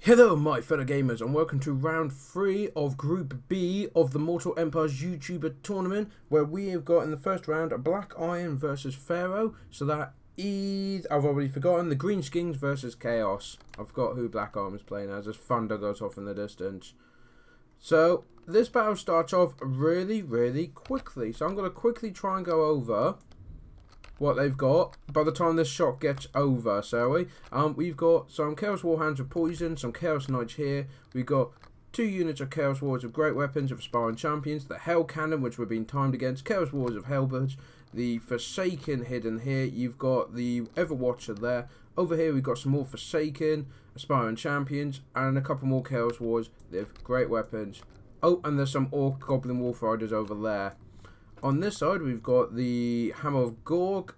Hello my fellow gamers and welcome to round 3 of Group B of the Mortal Empires YouTuber tournament, where we have got in the first round a BlackIron versus Pharaoh. So that is, I've already forgotten, the Greenskins versus Chaos. I forgot who BlackIron was playing as thunder goes off in the distance. So this battle starts off really quickly, so I'm going to quickly try and go over what they've got by the time this shot gets over. So we've got some Chaos Warhounds of Poison, some Chaos Knights here. We've got 2 units of Chaos Warriors of Great Weapons of Aspiring Champions, the Hell Cannon, which we're being timed against, Chaos Warriors of Hellbirds, the Forsaken hidden here. You've got the Everwatcher there. Over here we've got some more Forsaken, Aspiring Champions, and a couple more Chaos Warriors with Great Weapons. Oh, and there's some Orc Goblin Wolf Riders over there. On this side, we've got the Hammer of Gorg,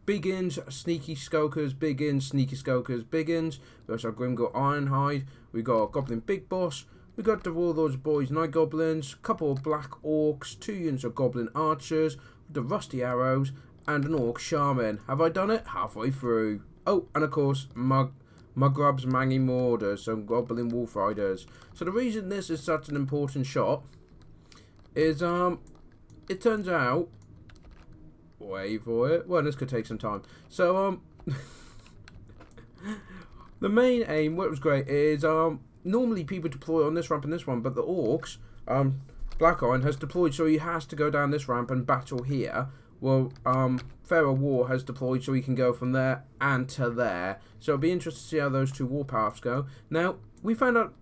Biggins, Sneaky Skokers, Biggins, Sneaky Skokers, Biggins. We also have Grimgor Ironhide. We've got Goblin Big Boss. We've got the Warlords Boys Night Goblins, couple of Black Orcs, 2 units of Goblin Archers, the Rusty Arrows, and an Orc Shaman. Have I done it? Halfway through. Oh, and of course, Mugrub's Mangy Marauders, some Goblin Wolf Riders. So the reason this is such an important shot is, it turns out, wait for it, well, this could take some time. So, the main aim, what was great, is, normally people deploy on this ramp and this one, but the Orcs, BlackIron has deployed, so he has to go down this ramp and battle here. Well, PharoahOWar has deployed, so he can go from there and to there. So it'll be interesting to see how those two warpaths go. Now, we found out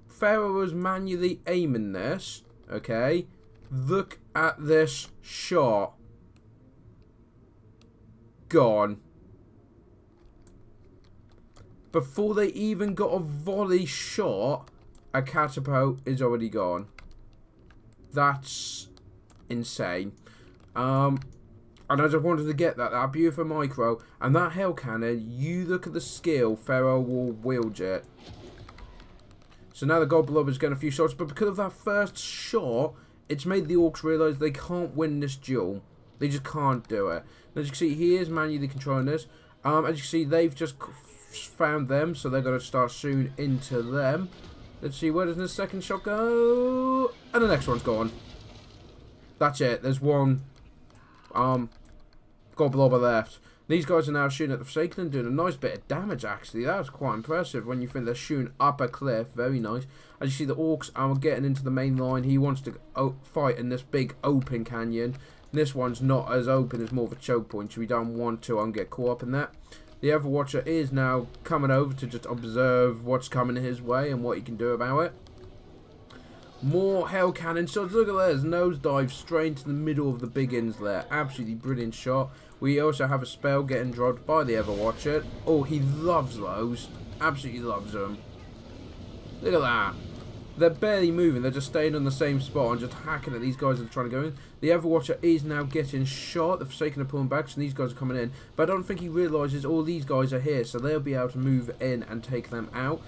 Pharaoh was manually aiming this, okay? Look at this shot. Gone. Before they even got a volley shot, a catapult is already gone. That's insane. And I just wanted to get that beautiful micro. And that Hell Cannon, you look at the skill PharoahOWar wields it. So now the Goblin is getting a few shots, but because of that first shot, it's made the Orcs realise they can't win this duel. They just can't do it. As you can see, he is manually controlling this. As you can see, they've just found them, so they're going to start soon into them. Let's see, where does this second shot go? And the next one's gone. That's it. There's one Goblobber left. These guys are now shooting at the Forsaken and doing a nice bit of damage, actually. That was quite impressive when you think they're shooting up a cliff. Very nice. As you see, the Orcs are getting into the main line. He wants to fight in this big open canyon. This one's not as open. It's more of a choke point, so we don't want to get caught up in that. The Everwatcher is now coming over to just observe what's coming his way and what he can do about it. More Hell Cannon shots. Look at this. Nosedive straight into the middle of the Biggins there. Absolutely brilliant shot. We also have a spell getting dropped by the Everwatcher. Oh, he loves those. Absolutely loves them. Look at that. They're barely moving. They're just staying on the same spot and just hacking at these guys that are trying to go in. The Everwatcher is now getting shot. The Forsaken are pulling back, so these guys are coming in. But I don't think he realises all these guys are here, so they'll be able to move in and take them out.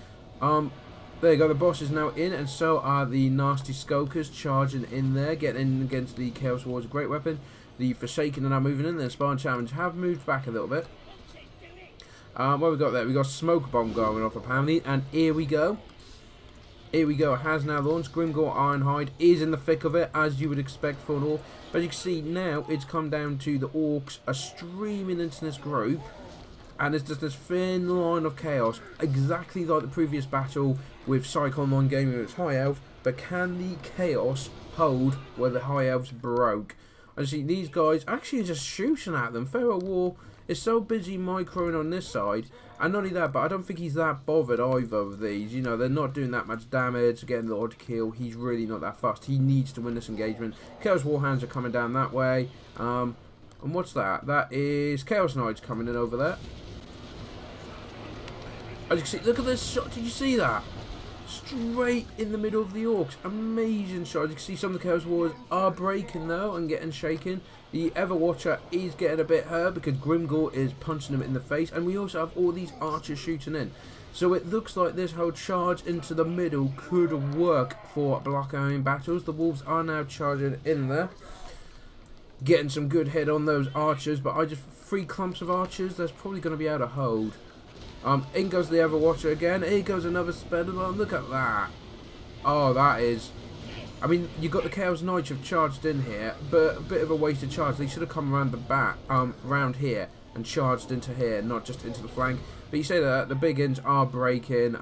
There you go, the boss is now in, and so are the nasty Skokers charging in there, getting in against the Chaos Warriors, a great weapon. The Forsaken are now moving in, the Aspiring Champions have moved back a little bit. What have we got there? We got Smoke Bomb going off apparently, and here we go. Here we go, it has now launched. Grimgor Ironhide is in the thick of it, as you would expect for an Orc. But you can see now, it's come down to the Orcs are streaming into this group. And it's just this thin line of chaos, exactly like the previous battle with PshycOnlineGaming with its High Elves. But can the chaos hold where the High Elves broke? I see these guys actually just shooting at them. PharoahOWar is so busy microing on this side. And not only that, but I don't think he's that bothered either of these. You know, they're not doing that much damage, getting the odd kill. He's really not that fast. He needs to win this engagement. Chaos Warhounds are coming down that way. And what's that? That is Chaos Knights coming in over there. As you can see, look at this shot. Did you see that? Straight in the middle of the Orcs. Amazing shot. As you can see, some of the Chaos Warriors are breaking though and getting shaken. The Everwatcher is getting a bit hurt because Grimgor is punching him in the face. And we also have all these archers shooting in. So it looks like this whole charge into the middle could work for BlackIron Battles. The Wolves are now charging in there, getting some good hit on those archers. But 3 clumps of archers, that's probably going to be able to hold. In goes the Overwatcher again. Here goes another Spider-Man. Look at that. Oh, that is... I mean, you got the Chaos Knights have charged in here, but a bit of a wasted charge. They should have come around the back, round here, and charged into here, not just into the flank. But you say that the big ins are breaking.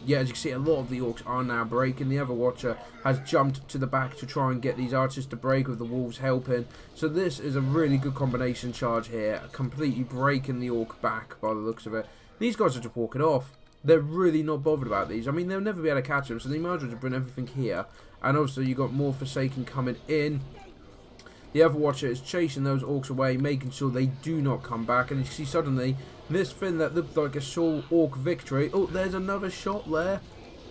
Yeah, as you can see, a lot of the orcs are now breaking. The Overwatcher has jumped to the back to try and get these archers to break, with the wolves helping. So this is a really good combination charge here, completely breaking the orc back by the looks of it. These guys are just walking off. They're really not bothered about these. I mean, they'll never be able to catch them, so they might as well just bring everything here. And also, you got more Forsaken coming in. The Overwatcher is chasing those orcs away, making sure they do not come back. And you see suddenly, this thing that looked like a sole orc victory. Oh, there's another shot there.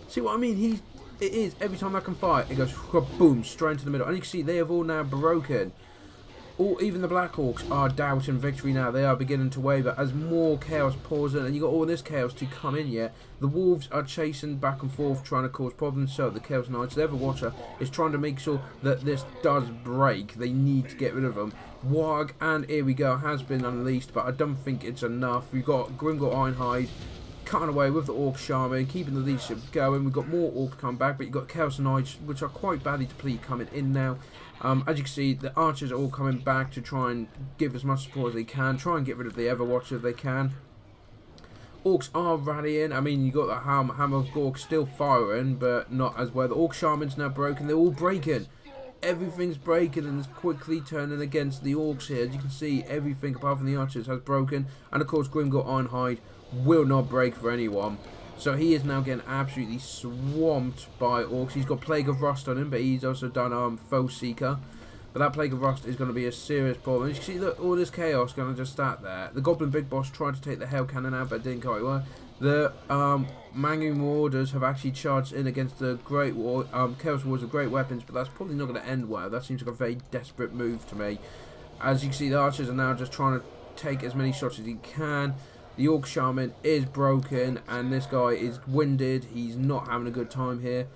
See what I mean? It is, every time I can fire, it goes boom, straight into the middle. And you can see, they have all now broken. Even the Black Orcs are doubting victory now. They are beginning to waver as more chaos pours in, and you got all this chaos to come in yet. The wolves are chasing back and forth, trying to cause problems. So the Chaos Knights, the Overwatcher, is trying to make sure that this does break. They need to get rid of them. Warg, and here we go, has been unleashed, but I don't think it's enough. We've got Grimgor Ironhide cutting away with the Orc Shaman, keeping the leadership going. We've got more Orcs coming back, but you've got Chaos Knights, which are quite badly depleted, coming in now. As you can see, the archers are all coming back to try and give as much support as they can, try and get rid of the Overwatcher if they can. Orcs are rallying. I mean, you got the Hammer of Gork still firing, but not as well. The Orc Shaman's now broken. They're all breaking. Everything's breaking and is quickly turning against the Orcs here. As you can see, everything apart from the archers has broken. And of course, Grimgor Ironhide will not break for anyone. So he is now getting absolutely swamped by orcs. He's got Plague of Rust on him, but he's also done Foe Seeker. But that Plague of Rust is going to be a serious problem. As you can see, look, all this chaos going to just start there. The Goblin Big Boss tried to take the Hell Cannon out, but it didn't quite work. The Mangu Marauders have actually charged in against the Great War. Chaos Wars of Great Weapons, but that's probably not going to end well. That seems like a very desperate move to me. As you can see, the archers are now just trying to take as many shots as he can. The Orc Shaman is broken, and this guy is winded. He's not having a good time here.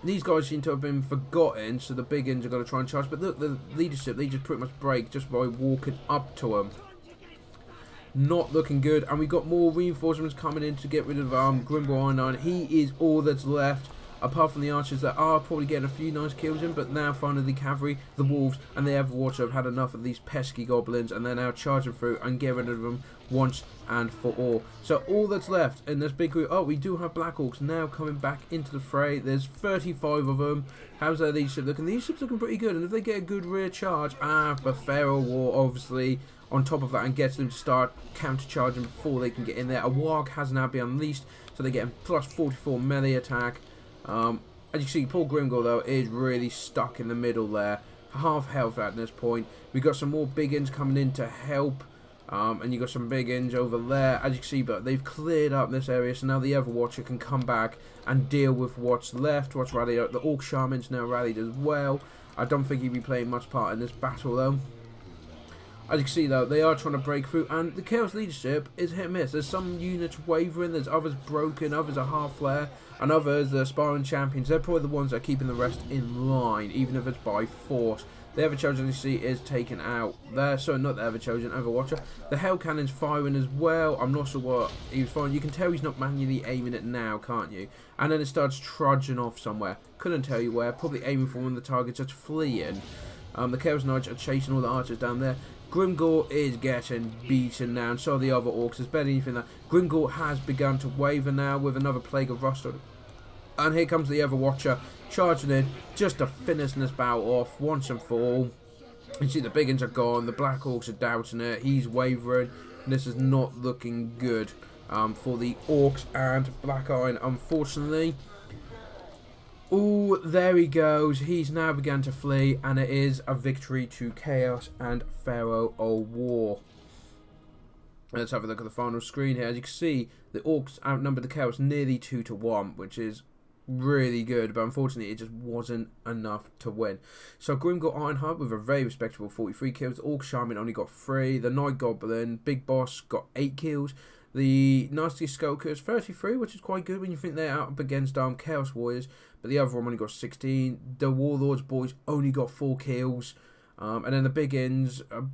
These guys seem to have been forgotten, so the big ins are going to try and charge. But look, the leadership, they just pretty much break just by walking up to them. Not looking good. And we've got more reinforcements coming in to get rid of Grimgor Iron. He is all that's left, apart from the archers that are probably getting a few nice kills in. But now finally the cavalry, the wolves, and the Overwatcher have had enough of these pesky goblins, and they're now charging through and getting rid of them once and for all. So all that's left in this big group. Oh, we do have Black Orcs now coming back into the fray. There's 35 of them. How's that leadership looking? The leadership's looking pretty good, and if they get a good rear charge, but PharoahOWar obviously on top of that and gets them to start counter-charging before they can get in there. A Warg has now been unleashed, so they're getting plus 44 melee attack. As you can see, Paul Grimgor though is really stuck in the middle there. Half health at this point. We've got some more big ins coming in to help. And you got some big ins over there, as you can see, but they've cleared up this area, so now the Overwatcher can come back and deal with what's left, what's rallied out. The Orc Shaman's now rallied as well. I don't think he'll be playing much part in this battle though. As you can see though, they are trying to break through, and the Chaos leadership is hit and miss. There's some units wavering, there's others broken, others are half flare, and others, the Aspiring Champions, they're probably the ones that are keeping the rest in line, even if it's by force. The Ever-Chosen, you see, is taken out there. So, not the Ever-Chosen, Overwatcher. The Hell Cannon's firing as well. I'm not sure what he was firing. You can tell he's not manually aiming it now, can't you? And then it starts trudging off somewhere. Couldn't tell you where. Probably aiming for one of the targets that's fleeing. The Chaos Knights are chasing all the archers down there. Grimgor is getting beaten now, and so are the other orcs. There's barely anything there. Grimgor has begun to waver now with another Plague of Rust on it. And here comes the Overwatcher charging in just to finish this battle off once and for all. You see the big ins are gone, the Black Orcs are doubting it, he's wavering, and this is not looking good for the Orcs and Black Iron, unfortunately. Oh, there he goes, he's now begun to flee, and it is a victory to Chaos and PharoahOWar. Let's have a look at the final screen here. As you can see, the Orcs outnumbered the Chaos nearly 2 to 1, which is really good, but unfortunately it just wasn't enough to win. So Grimgor Ironheart with a very respectable 43 kills. The Orc Shaman only got 3. The Night Goblin Big Boss got 8 kills. The Nasty Skulkers 33, which is quite good when you think they're out up against Chaos Warriors, but the other one only got 16. The Warlords Boys only got 4 kills, and then the Big Ins a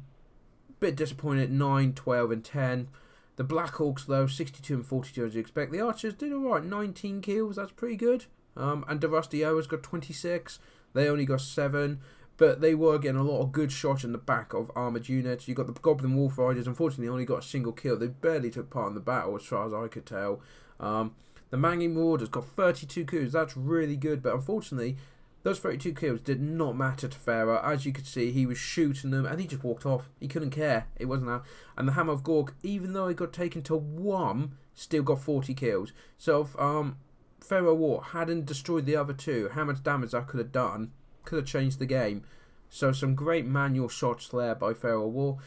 bit disappointed, 9, 12 and 10. The Black Hawks, though, 62 and 42 as you expect. The Archers did alright, 19 kills, that's pretty good. And the Rusty Hours got 26. They only got 7. But they were getting a lot of good shots in the back of armoured units. You got the Goblin Wolf Riders, unfortunately only got a single kill. They barely took part in the battle as far as I could tell. The Mangy Marauders got 32 kills. That's really good, but unfortunately, those 32 kills did not matter to Pharaoh. As you could see, he was shooting them, and he just walked off. He couldn't care. It wasn't that. And the Hammer of Gork, even though he got taken to 1, still got 40 kills. So if PharaoHOWar hadn't destroyed the other 2, how much damage that could have done, could have changed the game. So some great manual shots there by PharaoHOWar.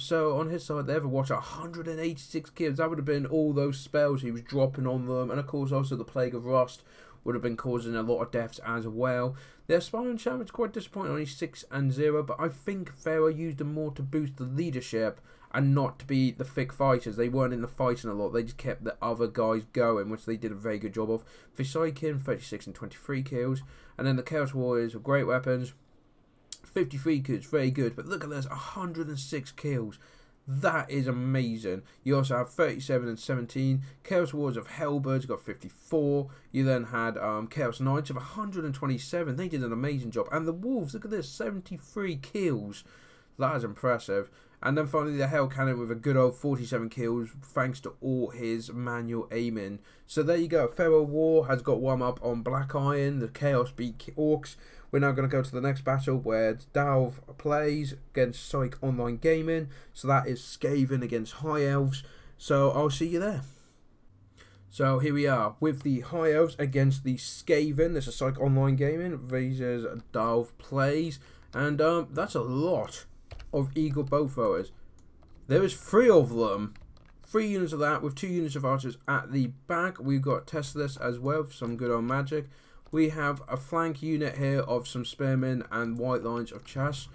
So on his side, the Everwatch, 186 kills. That would have been all those spells he was dropping on them, and of course also the Plague of Rust would have been causing a lot of deaths as well. The Aspiring Shaman's quite disappointing, only 6 and 0, but I think Pharaoh used them more to boost the leadership and not to be the thick fighters. They weren't in the fighting a lot, they just kept the other guys going, which they did a very good job of. Pshycon, 36 and 23 kills, and then the Chaos Warriors with great weapons, 53 kills, very good, but look at this, 106 kills. That is amazing. You also have 37 and 17. Chaos Wars of Hellbirds got 54. You then had Chaos Knights of 127. They did an amazing job. And the Wolves, look at this, 73 kills. That is impressive. And then finally the Hell Cannon with a good old 47 kills thanks to all his manual aiming. So there you go. PharaoHOWar has got one up on BlackIron. The Chaos beat Orcs. We're now going to go to the next battle where DahvPlays against PshycOnlineGaming. So that is Skaven against High Elves. So I'll see you there. So here we are with the High Elves against the Skaven. This is PshycOnlineGaming versus DahvPlays. And that's a lot of Eagle Bow Throwers. There is 3 of them. 3 units of that with 2 units of archers at the back. We've got Teslas as well for some good old magic. We have a flank unit here of some spearmen and white lines of chess.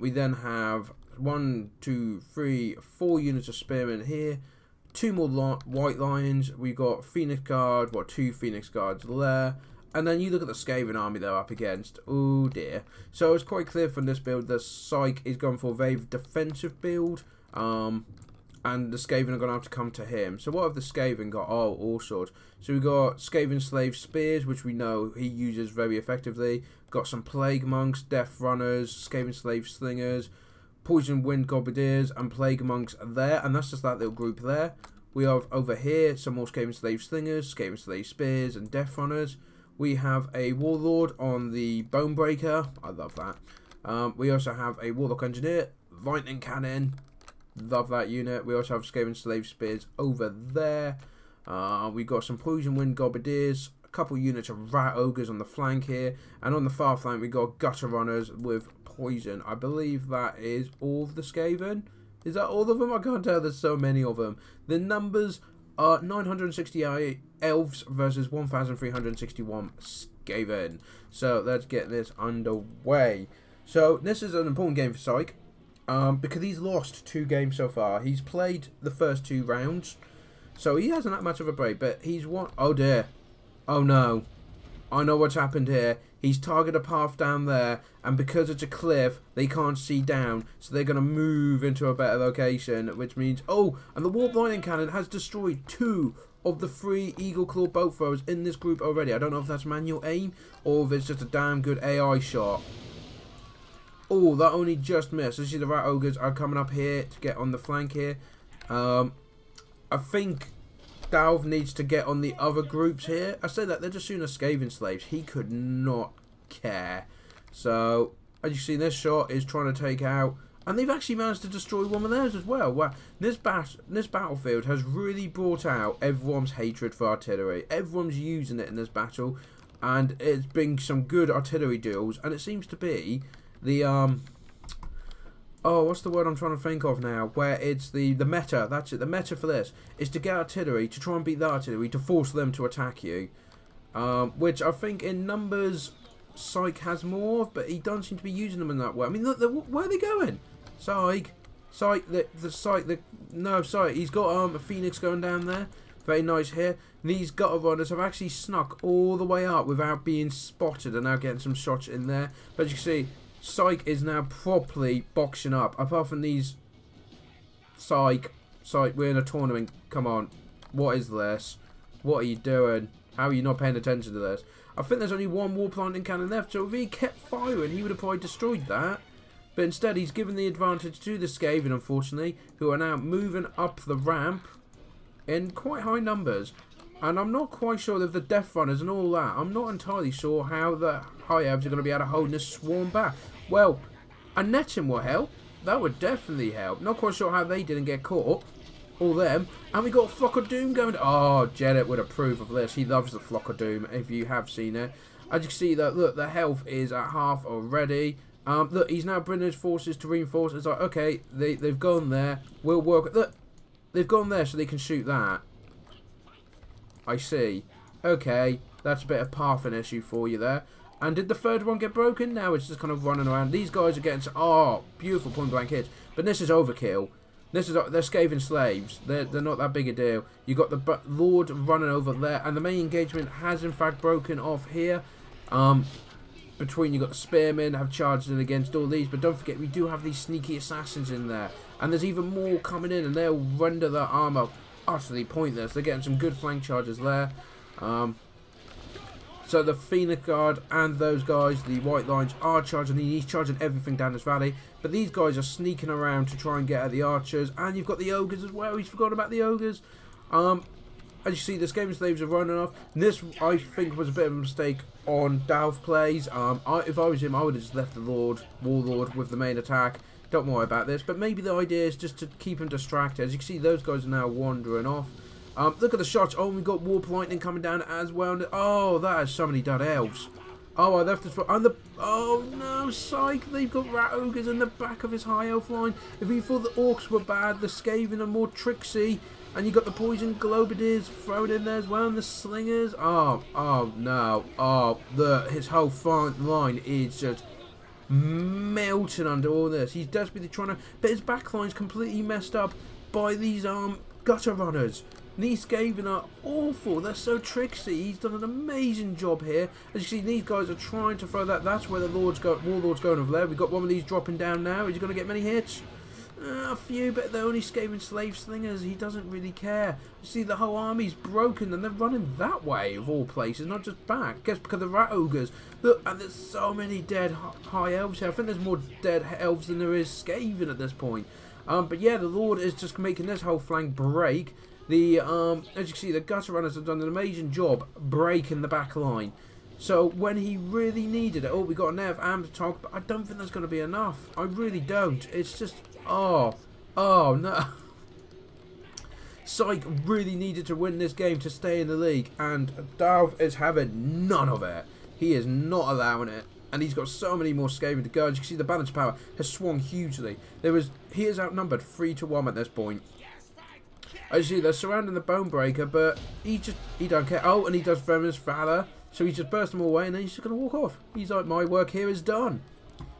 We then have 1, 2, 3, 4 units of spearmen here. 2 more white lions. We've got Phoenix Guard, 2 Phoenix Guards there. And then you look at the Skaven army they're up against. Oh dear. So it's quite clear from this build that Pshyc is going for a very defensive build. And the Skaven are going to have to come to him. So what have the Skaven got? Oh, all sorts. So we've got Skaven Slave Spears, which we know he uses very effectively. Got some Plague Monks, Death Runners, Skaven Slave Slingers, Poison Wind Gobadiers, and Plague Monks there. And that's just that little group there. We have over here some more Skaven Slave Slingers, Skaven Slave Spears, and Death Runners. We have a Warlord on the Bonebreaker. I love that. We also have a Warlock Engineer, Lightning Cannon. Love that unit. We also have Skaven Slave Spears over there. We got some Poison Wind Gobadiers, a couple units of Rat Ogres on the flank here, and on the far flank we got Gutter Runners with Poison. I believe that is all of the Skaven. Is that all of them? I can't tell. There's so many of them. The numbers are 968 Elves versus 1,361 Skaven. So let's get this underway. So this is an important game for Pshyc. Because he's lost 2 games so far. He's played the first 2 rounds, so he hasn't that much of a break, but he's won. Oh dear. Oh no. I know what's happened here. He's targeted a path down there, and because it's a cliff, they can't see down, so they're going to move into a better location, which means... Oh, and the Warp Lightning Cannon has destroyed 2 of the 3 Eagle Claw bow throwers in this group already. I don't know if that's manual aim, or if it's just a damn good AI shot. Oh, that only just missed. You see the Rat Ogres are coming up here to get on the flank here. I think Dahv needs to get on the other groups here. I say that, they're just shooting at Skaven Slaves. He could not care. So, as you see, this shot is trying to take out... And they've actually managed to destroy one of theirs as well. Wow. This battlefield has really brought out everyone's hatred for artillery. Everyone's using it in this battle. And it's been some good artillery duels. And it seems to be... the oh, what's the word I'm trying to think of now, where it's the meta, that's it, the meta for this is to get artillery, to try and beat the artillery, to force them to attack you, which I think in numbers Pshyc has more of, but he doesn't seem to be using them in that way. I mean, look, where are they going? Pshyc, he's got a Phoenix going down there, very nice here. These Gutter Runners have actually snuck all the way up without being spotted and now getting some shots in there, but as you can see, Pshyc is now properly boxing up. Apart from these Pshyc Pshyc, we're in a tournament. Come on. What is this? What are you doing? How are you not paying attention to this? I think there's only one war planting cannon left, so if he kept firing, he would have probably destroyed that. But instead, he's given the advantage to the Skaven, unfortunately, who are now moving up the ramp in quite high numbers. And I'm not quite sure of the Death Runners and all that. I'm not entirely sure how the High Elves are going to be able to hold this swarm back. Well, a netting will help. That would definitely help. Not quite sure how they didn't get caught. All them. And we got a Flock of Doom going. Oh, Jedit would approve of this. He loves the Flock of Doom, if you have seen it. As you can see, that look, the health is at half already. Look, he's now bringing his forces to reinforce. It's like, okay, they've gone there. We'll work. Look, they've gone there so they can shoot that. I see. Okay, that's a bit of pathing issue for you there. And did the third one get broken? Now it's just kind of running around. These guys are getting... Oh, beautiful point blank hits. But this is overkill. This is... They're Skaven slaves. They're not that big a deal. You got the Lord running over there. And the main engagement has in fact broken off here. Between you got the spearmen have charged in against all these, but don't forget we do have these sneaky assassins in there, and there's even more coming in, and they'll render their armor utterly pointless. They're getting some good flank charges there. So the Phoenix Guard and those guys, the White Lines, are charging. He's charging everything down this valley, but these guys are sneaking around to try and get at the archers, and you've got the ogres as well. He's forgotten about the ogres. As you see, the Skaven slaves are running off. This, I think, was a bit of a mistake on DahvPlays. If I was him, I would have just left the Warlord with the main attack. Don't worry about this. But maybe the idea is just to keep him distracted. As you can see, those guys are now wandering off. Look at the shots. Oh, we've got Warp Lightning coming down as well. Oh, that is so many dead elves. Oh, I left this for... And the... Oh, no, Pshyc. They've got Rat Ogres in the back of his high elf line. If you thought the Orcs were bad, the Skaven are more tricksy. And you got the Poison Globadiers thrown in there as well, and the Slingers. Oh no. Oh, his whole front line is just melting under all this. He's desperately trying to... But his back line's completely messed up by these gutter runners. These Skaven are awful. They're so tricksy. He's done an amazing job here. As you see, these guys are trying to throw that. That's where the Warlord's going over there. We've got one of these dropping down now. Is he going to get many hits? A few, but they're only Skaven slave slingers. He doesn't really care. You see, the whole army's broken, and they're running that way, of all places, not just back. Guess because of the Rat Ogres. Look, and there's so many dead high elves here. I think there's more dead elves than there is Skaven at this point. But yeah, the Lord is just making this whole flank break. As you can see, the gutter runners have done an amazing job breaking the back line. So when he really needed it, we got an Nerf and to talk, but I don't think that's going to be enough. I really don't. It's just, oh no. Pshyc really needed to win this game to stay in the league, and Dav is having none of it. He is not allowing it, and he's got so many more Skaven to go. As you can see, the balance power has swung hugely. He is outnumbered 3-1 at this point. As you see, they're surrounding the Bonebreaker, but he don't care. Oh, and he does Venomous Valor. So he just burst them all away, and then he's just going to walk off. He's like, my work here is done.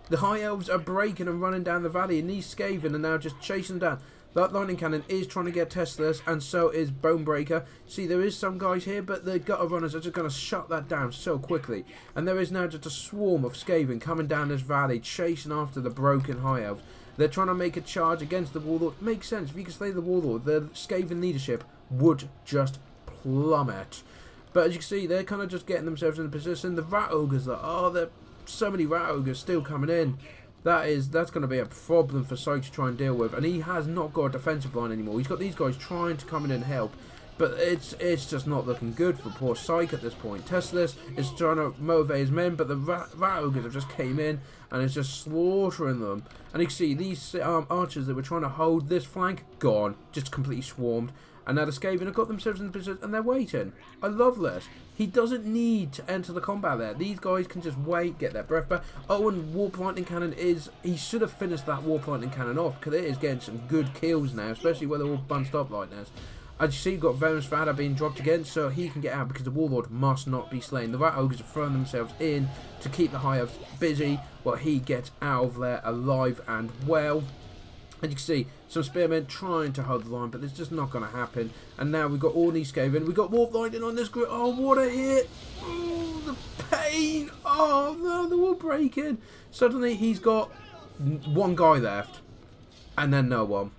The High Elves are breaking and running down the valley, and these Skaven are now just chasing down. That Lightning Cannon is trying to get Teslas, and so is Bonebreaker. See, there is some guys here, but the Gutter Runners are just going to shut that down so quickly. And there is now just a swarm of Skaven coming down this valley, chasing after the broken High Elves. They're trying to make a charge against the Warlord. Makes sense. If you can slay the Warlord, the Skaven leadership would just plummet. But as you can see, they're kind of just getting themselves in a position. The Rat Ogres, there are so many Rat Ogres still coming in. That's going to be a problem for Pshyc to try and deal with. And he has not got a defensive line anymore. He's got these guys trying to come in and help. But it's just not looking good for poor Pshyc at this point. Teslas is trying to motivate his men, but the Rat Ogres have just came in and it's just slaughtering them. And you can see these archers that were trying to hold this flank, gone. Just completely swarmed. And now the Skaven have got themselves in the position and they're waiting. I love this. He doesn't need to enter the combat there. These guys can just wait, get their breath back. Oh, and Warp Lightning Cannon he should have finished that Warp Lightning Cannon off, because it is getting some good kills now, especially where they're all bunched up like this. As you see, you've got Venomous Valor being dropped again, so he can get out because the Warlord must not be slain. The Rat Ogres are throwing themselves in to keep the High Elves busy, while he gets out of there alive and well. And you can see some Spearmen trying to hold the line, but it's just not going to happen. And now we've got all these Skaven. We've got Warp Lightning on this grid. Oh, what a hit! Oh, the pain! Oh, no, they're all breaking. Suddenly, he's got one guy left, and then no one.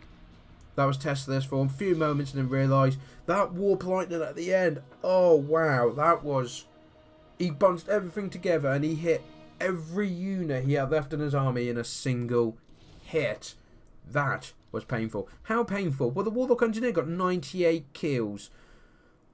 That was testing this for a few moments and then realised that Warp Lightning at the end. Oh, wow. That was... He bunched everything together and he hit every unit he had left in his army in a single hit. That was painful. How painful? Well, the Warlock Engineer got 98 kills.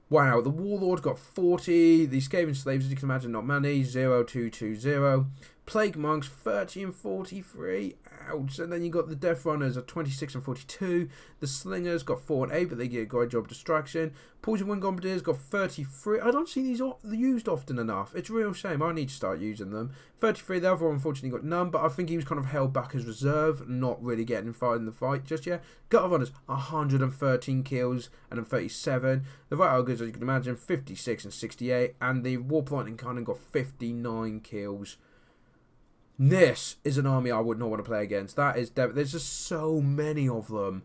Wow, the Warlord got 40. The Skaven Slaves, as you can imagine, not many. 0-2-2-0. Plague Monks, 30 and 43. Ouch. And then you got the Death Runners at 26 and 42. The Slingers got 4 and 8, but they get a great job distraction. Poison Wind Bombardiers got 33. I don't see these used often enough. It's a real shame. I need to start using them. 33. The other one, unfortunately, got none, but I think he was kind of held back as reserve, not really getting involved in the fight just yet. Gutter Runners, 113 kills and then 37. The Right Ogres, as you can imagine, 56 and 68. And the Warp Lightning Cannon got 59 kills. This is an army I would not want to play against. That is there's just so many of them.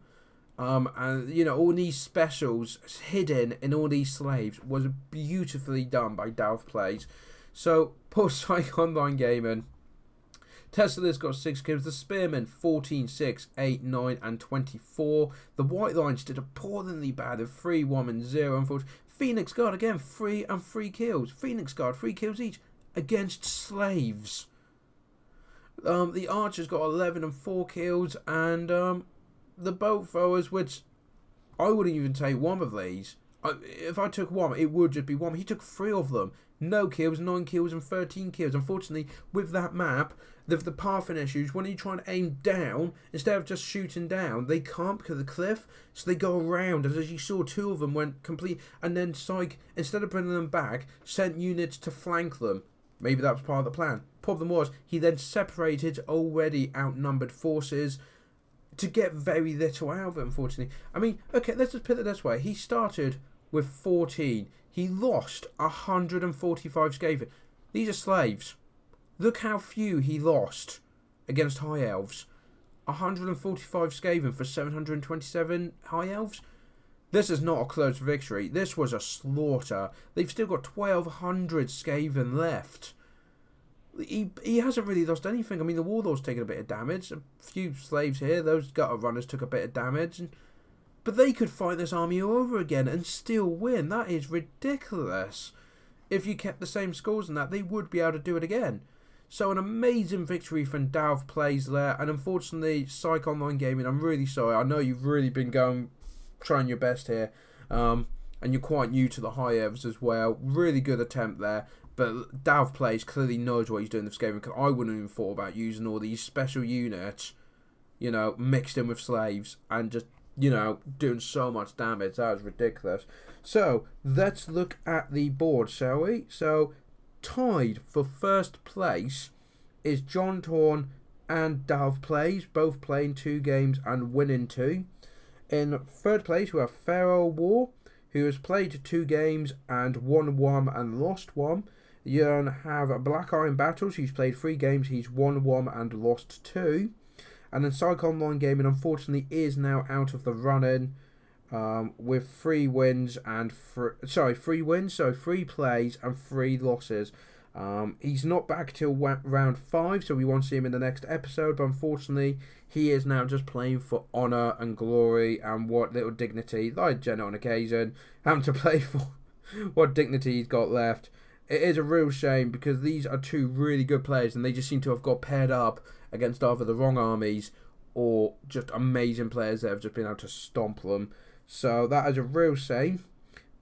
And, you know, all these specials hidden in all these slaves was beautifully done by DahvPlays. So, poor PshycOnlineGaming. Tesla this got 6 kills. The Spearmen, 14, 6, 8, 9, and 24. The White Lions did appallingly bad with 3, 1, and 0. Unfortunately, Phoenix Guard, again, 3 and 3 kills. Phoenix Guard, 3 kills each against slaves. The Archers got 11 and 4 kills, and the Boat Throwers, which I wouldn't even take one of these. If I took one, it would just be one. He took 3 of them. No kills, 9 kills, and 13 kills. Unfortunately, with that map, the pathing issues, when you try and aim down, instead of just shooting down, they can't because of the cliff, so they go around. And as you saw, 2 of them went complete, and then Pshyc, instead of bringing them back, sent units to flank them. Maybe that was part of the plan. Problem was, he then separated already outnumbered forces to get very little out of it, unfortunately. I mean, okay, let's just put it this way. He started with 14. He lost 145 Skaven. These are slaves. Look how few he lost against High Elves. 145 Skaven for 727 High Elves. This is not a close victory. This was a slaughter. They've still got 1,200 Skaven left. He hasn't really lost anything. I mean, the Warlord's taken a bit of damage. A few slaves here. Those Gutter Runners took a bit of damage. But they could fight this army all over again and still win. That is ridiculous. If you kept the same scores and that, they would be able to do it again. So an amazing victory from DahvPlays there. And unfortunately, PshycOnlineGaming, I'm really sorry. I know you've really been trying your best here. And you're quite new to the High Elves as well. Really good attempt there. But DahvPlays clearly knows what he's doing with Skaven, because I wouldn't even thought about using all these special units, you know, mixed in with slaves and just, you know, doing so much damage. That was ridiculous. So, let's look at the board, shall we? So, tied for first place is John Torn and DahvPlays, both playing 2 games and winning 2. In third place, we have PharoahOWar, who has played 2 games and won 1 and lost 1. You then have BlackIron Battles, who's played 3 games, he's won 1 and lost 2. And then PshycOnlineGaming, unfortunately, is now out of the running with 3 wins and 3 wins, so 3 plays and 3 losses. He's not back till round 5, so we won't see him in the next episode, but unfortunately, he is now just playing for honour and glory and what little dignity, like Jenna on occasion, having to play for what dignity he's got left. It is a real shame, because these are 2 really good players and they just seem to have got paired up against either the wrong armies or just amazing players that have just been able to stomp them. So that is a real shame.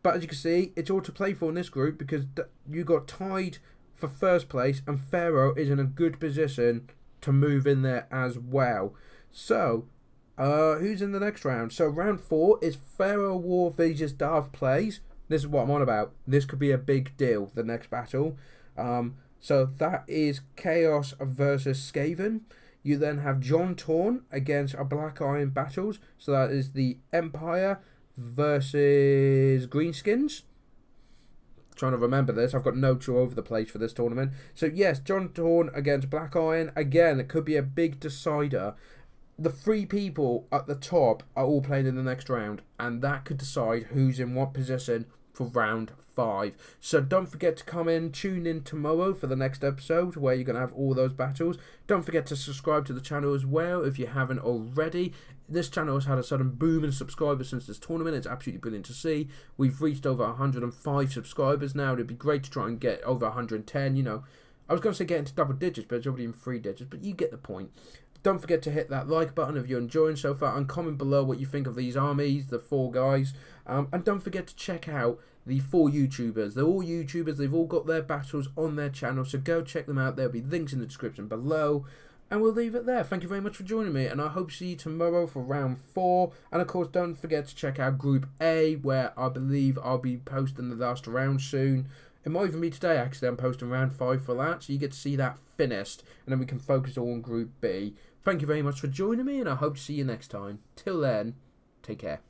But as you can see, it's all to play for in this group, because you got tied for first place and Pharaoh is in a good position to move in there as well. So, who's in the next round? So round 4 is PharoahOWar versus DahvPlays. This is what I'm on about. This could be a big deal, the next battle. So that is Chaos versus Skaven. You then have John Torn against a BlackIron Battles. So that is the Empire versus Greenskins. Trying to remember this. I've got notes all over the place for this tournament. So yes, John Torn against BlackIron. Again, it could be a big decider. The 3 people at the top are all playing in the next round, and that could decide who's in what position for round 5. So don't forget to tune in tomorrow for the next episode, where you're going to have all those battles. Don't forget to subscribe to the channel as well if you haven't already. this channel has had a sudden boom in subscribers since this tournament. It's absolutely brilliant to see. We've reached over 105 subscribers now. It'd be great to try and get over 110, you know. I was going to say get into double digits, but it's already in 3 digits, but you get the point. Don't forget to hit that like button if you're enjoying so far, and comment below what you think of these armies, the 4 guys. And don't forget to check out the 4 YouTubers. They're all YouTubers. They've all got their battles on their channel, so go check them out. There'll be links in the description below. And we'll leave it there. Thank you very much for joining me, and I hope to see you tomorrow for round 4. And of course, don't forget to check out Group A, where I believe I'll be posting the last round soon. It might even be today, actually. I'm posting round 5 for that, so you get to see that finished, and then we can focus all on Group B. Thank you very much for joining me, and I hope to see you next time. Till then, take care.